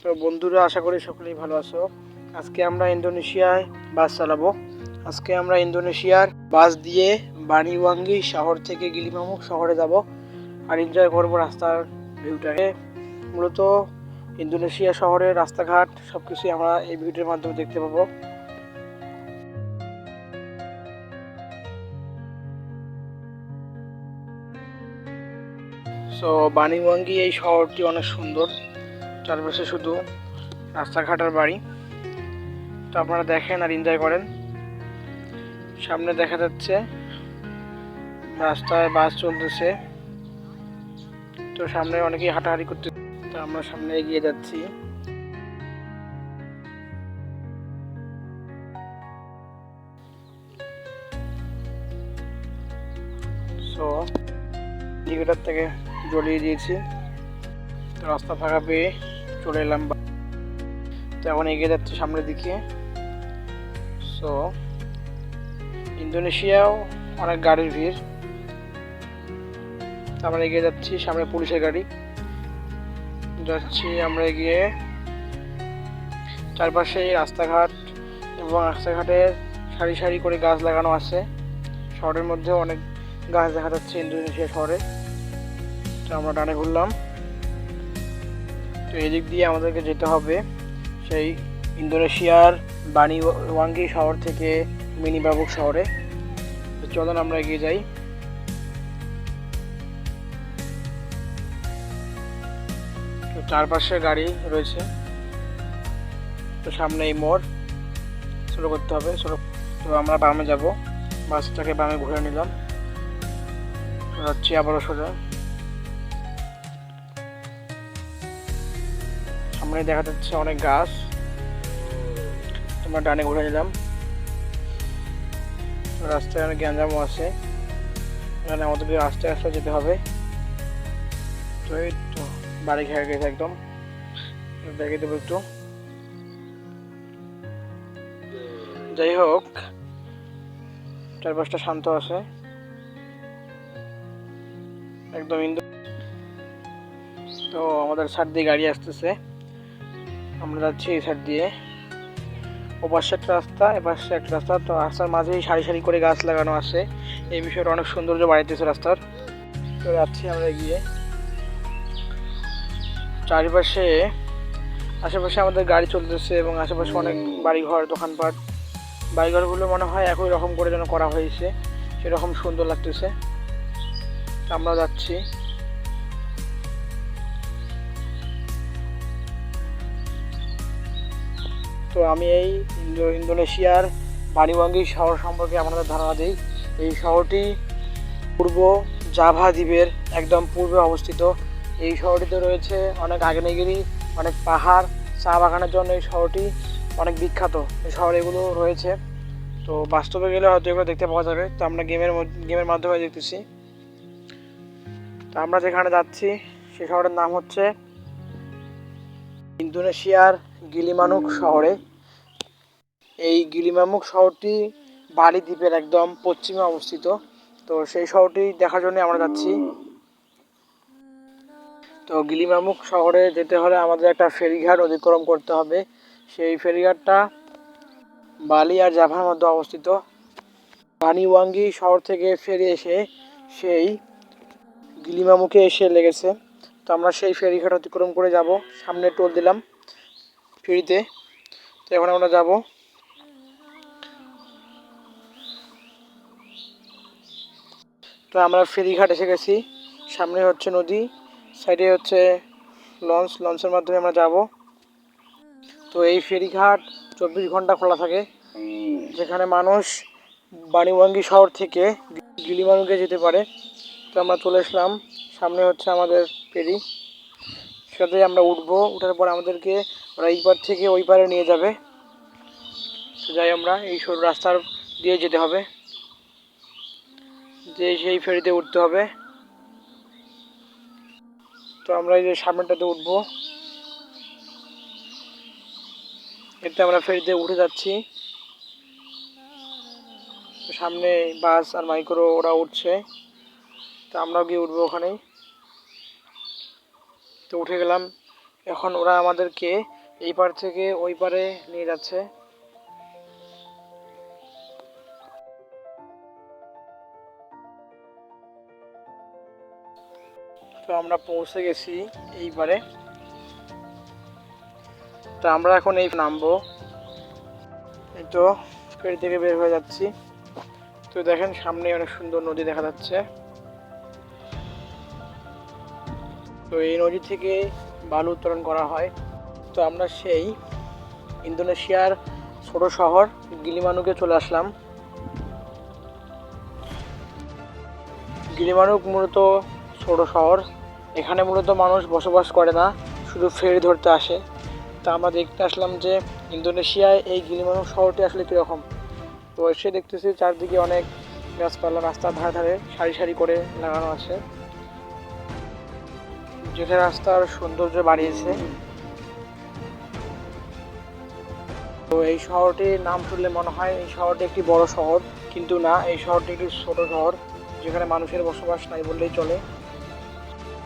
তো বন্ধুরা, আশা করি সকলেই ভালো আছো। আজকে আমরা ইন্দোনেশিয়ায় বাস চালাবো। আজকে আমরা ইন্দোনেশিয়ার বাস দিয়ে বানিওয়াঙ্গি শহর থেকে গিলিমামুখ শহরে যাব আর এনজয় করবো রাস্তার ভিউটাকে। মূলত ইন্দোনেশিয়া শহরের রাস্তাঘাট সবকিছুই আমরা এই ভিডিওর মাধ্যমে দেখতে পাবো। সো বানিওয়াঙ্গি এই শহরটি অনেক সুন্দর, চারপাশে শুধু রাস্তাঘাট আর বাড়ি। তো আপনারা দেখেন আর এনজয় করেন। সামনে দেখা যাচ্ছে রাস্তায় বাস চলতেছে, তো সামনে অনেকেই হাঁটাহাঁটি করতে। তো আমরা সামনে এগিয়ে যাচ্ছি। সো ইন্ডিকেটার থেকে জ্বলিয়ে দিয়েছি, তো রাস্তা ফাঁকা পেয়ে চলে এলাম। তো এখন এগিয়ে যাচ্ছি সামনের দিকে। সো ইন্দোনেশিয়াও অনেক গাড়ির ভিড়। আমরা এগিয়ে যাচ্ছি, সামনে পুলিশের গাড়ি যাচ্ছি। আমরা এগিয়ে চারপাশে রাস্তাঘাট এবং রাস্তাঘাটের সারি সারি করে গাছ লাগানো আছে। শহরের মধ্যেও অনেক গাছ দেখা যাচ্ছে ইন্দোনেশিয়া শহরে। তো আমরা ডানে ঘুরলাম। তো এদিক দিয়ে আমাদেরকে যেতে হবে সেই ইন্দোনেশিয়ার বানিওয়াঙ্গি শহর থেকে মিনিবাবুক শহরে। তো চলুন আমরা এগিয়ে যাই। তো চারপাশে গাড়ি রয়েছে। তো সামনে এই মোড়, স্লো করতে হবে। তো আমরা বামে যাব, বাসটাকে বামে ঘুরে নিলাম। যাচ্ছি আবারও সোজা। সামনে দেখা যাচ্ছে অনেক গাছ। আমরা ডানে ঘুরে নিলাম। রাস্তায় অনেক গ্যাঞ্জামও আছে, এখানে আমাদেরকে আস্তে আস্তে যেতে হবে। তো এই তো বাড়ি খেয়ে গেছে একদম, দেখে দেবো একটু। যাই হোক, চারপাশটা শান্ত আছে একদম। তো আমাদের সাইড দিয়ে গাড়ি আসতেছে, আমরা যাচ্ছি এই সাইড দিয়ে। ওপাশে একটা রাস্তা, এপাশে একটা রাস্তা। তো রাস্তার মাঝেই সারি সারি করে গাছ লাগানো আছে। এই বিষয়টা অনেক সৌন্দর্য বাড়াইতেছে রাস্তার। তো যাচ্ছি আমরা গিয়ে। চারিপাশে আশেপাশে আমাদের গাড়ি চলতেছে এবং আশেপাশে অনেক বাড়িঘর, দোকানপাট। বাড়িঘরগুলো মনে হয় একই রকম করে যেন করা হয়েছে, সেরকম সুন্দর লাগতেছে। আমরা যাচ্ছি। তো আমি এই ইন্দোনেশিয়ার বানিওয়াঙ্গি শহর সম্পর্কে আপনাদের ধারণা দিই। এই শহরটি পূর্ব জাভা দ্বীপের একদম পূর্বে অবস্থিত। এই শহরটিতে রয়েছে অনেক আগ্নেয়গিরি, অনেক পাহাড়, চা বাগানের জন্য এই শহরটি অনেক বিখ্যাত। এই শহরে এগুলো রয়েছে। তো বাস্তবে গেলে হয়তো এগুলো দেখতে পাওয়া যাবে। তো আমরা গেমের মাধ্যমে দেখতেছি। তো আমরা যেখানে যাচ্ছি সেই শহরের নাম হচ্ছে ইন্দোনেশিয়ার গিলিমানুক শহরে। এই গিলিমানুক শহরটি বালি দ্বীপের একদম পশ্চিমে অবস্থিত। তো সেই শহরটি দেখার জন্য আমরা যাচ্ছি। তো গিলিমানুক শহরে যেতে হলে আমাদের একটা ফেরিঘাট অতিক্রম করতে হবে। সেই ফেরিঘাটটা বালি আর জাভার মধ্যে অবস্থিত। বানিওয়াঙ্গি শহর থেকে ফেরি এসে সেই গিলিমামুখে এসে লেগেছে। তো আমরা সেই ফেরিঘাট অতিক্রম করে যাব। সামনে টোল দিলাম ফেরিতে। তো এখন আমরা যাব। তো আমরা ফেরিঘাট এসে গেছি। সামনে হচ্ছে নদী, সাইডে হচ্ছে লঞ্চের মাধ্যমে আমরা যাব। তো এই ফেরিঘাট 24 ঘন্টা খোলা থাকে, যেখানে মানুষ বানিওয়াঙ্গি শহর থেকে গিলিমানুকে যেতে পারে। তো আমরা চলে আসলাম, সামনে হচ্ছে আমাদের ফেরি। সাথে আমরা উঠবো, উঠার পর আমাদেরকে ওরা এই পার থেকে ওই পারে নিয়ে যাবে। তো যাই, আমরা এই সরু রাস্তার দিয়ে যেতে হবে, যে সেই ফেরিতে উঠতে হবে। তো আমরা এই যে সামনেটাতে উঠবো, এতে আমরা ফেরিতে উঠে যাচ্ছি। তো সামনে বাস আর মাইক্রো ওরা উঠছে, তো আমরাও গিয়ে উঠবো ওখানেই। তো উঠে গেলাম এখন ওরা আমাদেরকে এই পার থেকে ওই পারে নিয়ে যাচ্ছে। তো আমরা পৌঁছে গেছি এই পারে। তো আমরা এখন এই নামবো। এই তো ফেরি থেকে বের হয়ে যাচ্ছি। তো দেখেন সামনে অনেক সুন্দর নদী দেখা যাচ্ছে। তো এই নদী থেকে বালু উত্তোলন করা হয়। তো আমরা সেই ইন্দোনেশিয়ার ছোট শহর গিলিমানুকে চলে আসলাম। গিলিমানুক মূলত ছোট শহর, এখানে মূলত মানুষ বসবাস করে না, শুধু ফেরি ধরতে আসে। তা আমরা দেখতে আসলাম যে ইন্দোনেশিয়ায় এই গিলিমানুক শহরটি আসলে কীরকম। তো এসে দেখতেছি চারদিকে অনেক গাছপালা রাস্তার ধারে ধারে সারি সারি করে লাগানো আছে, যেটা রাস্তার সৌন্দর্য বাড়িয়েছে। তো এই শহরটির নাম শুনলে মনে হয় এই শহরটি একটি বড় শহর, কিন্তু না, এই শহরটি একটি ছোট শহর যেখানে মানুষের বসবাস নাই বললেই চলে।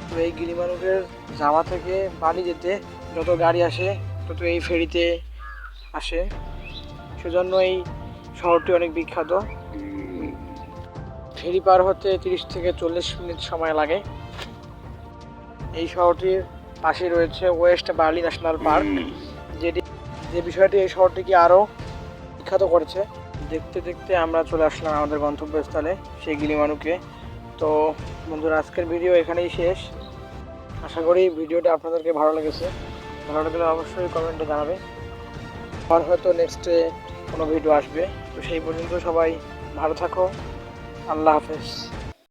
তো এই গিলিমানুকের যাওয়া থেকে বালি যেতে যত গাড়ি আসে তত এই ফেরিতে আসে, সেজন্য এই শহরটি অনেক বিখ্যাত। ফেরি পার হতে 30 থেকে 40 মিনিট সময় লাগে। এই শহরটির পাশে রয়েছে ওয়েস্ট বার্লি ন্যাশনাল পার্ক, যে বিষয়টি এই শহরটিকে আরও বিখ্যাত করেছে। দেখতে দেখতে আমরা চলে আসলাম আমাদের গন্তব্যস্থলে, সেই গিলিমানুকে। তো বন্ধুরা, আজকের ভিডিও এখানেই শেষ। আশা করি ভিডিওটা আপনাদেরকে ভালো লেগেছে। ভালো লাগলে অবশ্যই কমেন্টে জানাবে। আর হয়তো নেক্সটে কোনো ভিডিও আসবে। তো সেই পর্যন্ত সবাই ভালো থাকো। আল্লাহ হাফেজ।